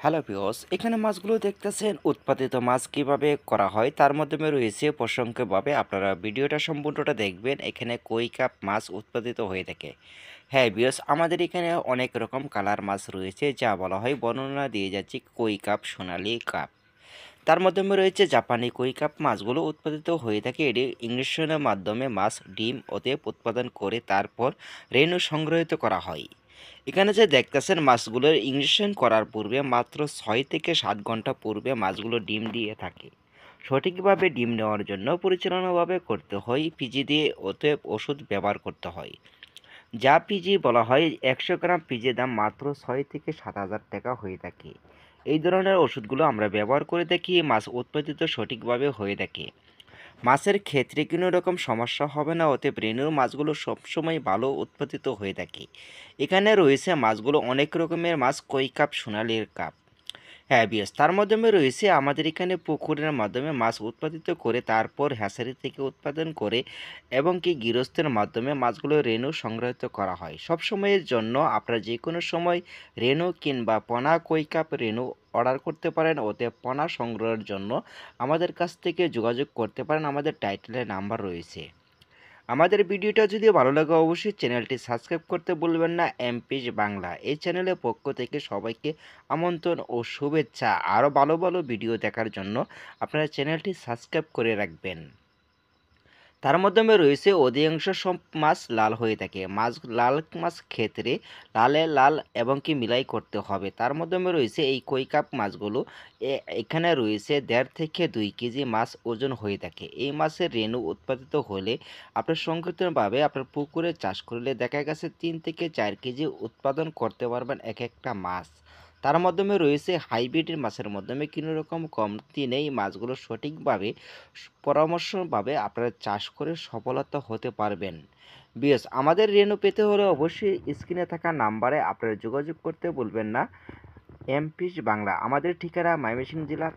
Hello viewers, এখানে মাছগুলো দেখতেছেন উৎপাদিত মাছ কিভাবে করা হয় তার মাধ্যমে রয়েছে প্রসঙ্গভাবে আপনারা ভিডিওটা সম্পূর্ণটা দেখবেন। এখানে কই কাপ মাছ উৎপাদিত হয়ে থাকে। হ্যাঁ ভিউয়ার্স, আমাদের এখানে অনেক রকম কালার মাছ রয়েছে, যা বলা হয় বর্ণনা দিয়ে যাচ্ছি কই কাপ, সোনালী কাপ। তার মাধ্যমে রয়েছে জাপানি কই কাপ মাছগুলো উৎপাদিত হয়ে থাকে। এটি ইঞ্জেকশনের মাধ্যমে মাছ ডিম অতএব উৎপাদন করে তারপর রেণু সংগ্রহিত করা হয়। এখানে যে দেখতেছেন মাছগুলোর ইঞ্জেকশন করার পূর্বে মাত্র 6 থেকে 7 ঘন্টা পূর্বে মাছগুলো ডিম দিয়ে থাকে। সঠিকভাবে ডিম নেওয়ার জন্য পরিচালনাভাবে করতে হয় পিজি দিয়ে, অতএব ওষুধ ব্যবহার করতে হয়। যা পিজি বলা হয়, 100 গ্রাম পিজির দাম মাত্র 6 থেকে 7 হাজার টাকা হয়ে থাকে। এই ধরনের ওষুধগুলো আমরা ব্যবহার করে থাকি মাছ উৎপাদিত সঠিকভাবে হয়ে থাকে। মাছের ক্ষেত্রে কোনো রকম সমস্যা হবে না, অতএব রেণুর মাছগুলো সবসময় ভালো উৎপাদিত হয়ে থাকে। এখানে রয়েছে মাছগুলো অনেক রকমের মাছ, কই কাপ, সোনালির কাপ। হ্যাঁ বিয়স, তার মাধ্যমে রয়েছে আমাদের এখানে পুকুরের মাধ্যমে মাছ উৎপাদিত করে তারপর হ্যাচারি থেকে উৎপাদন করে এবং কি গৃহস্থের মাধ্যমে মাছগুলো রেণু সংগ্রহিত করা হয়। সব সময়ের জন্য আপনারা যে কোনো সময় রেণু কিংবা পোনা কই কাপ রেণু অর্ডার করতে পারেন। ওতে পোনা সংগ্রহের জন্য আমাদের কাছ থেকে যোগাযোগ করতে পারেন, আমাদের টাইটেলে নাম্বার রয়েছে। আমাদের ভিডিওটা যদি ভালো লাগে অবশ্যই চ্যানেলটি সাবস্ক্রাইব করতে ভুলবেন না। এমপিস বাংলা এই চ্যানেলের পক্ষ থেকে সবাইকে আমন্ত্রণ ও শুভেচ্ছা। আরও ভালো ভালো ভিডিও দেখার জন্য আপনারা চ্যানেলটি সাবস্ক্রাইব করে রাখবেন। তার মাধ্যমে রয়েছে অধিকাংশ সব মাছ লাল হয়ে থাকে। লাল মাছ ক্ষেত্রে লালে লাল এবং কি মিলাই করতে হবে। তার মাধ্যমে রয়েছে এই কই কাপ মাছগুলো এখানে রয়েছে 1.5 থেকে 2 কেজি মাছ ওজন হয়ে থাকে। এই মাছের রেণু উৎপাদিত হলে আপনার সংক্ষিপ্তভাবে আপনার পুকুরে চাষ করলে দেখা গেছে 3 থেকে 4 কেজি উৎপাদন করতে পারবেন এক একটা মাছ। তার মাধ্যমে রয়েছে হাইব্রিডের মাছের মাধ্যমে কোনো রকম কমতি নেই। মাছগুলো সঠিকভাবে পরামর্শভাবে আপনারা চাষ করে সফলতা হতে পারবেন। বিএস, আমাদের রেণু পেতে হলে অবশ্যই স্ক্রিনে থাকা নাম্বারে আপনারা যোগাযোগ করতে ভুলবেন না। এমপিস বাংলা, আমাদের ঠিকানা ময়মনসিংহ জেলা।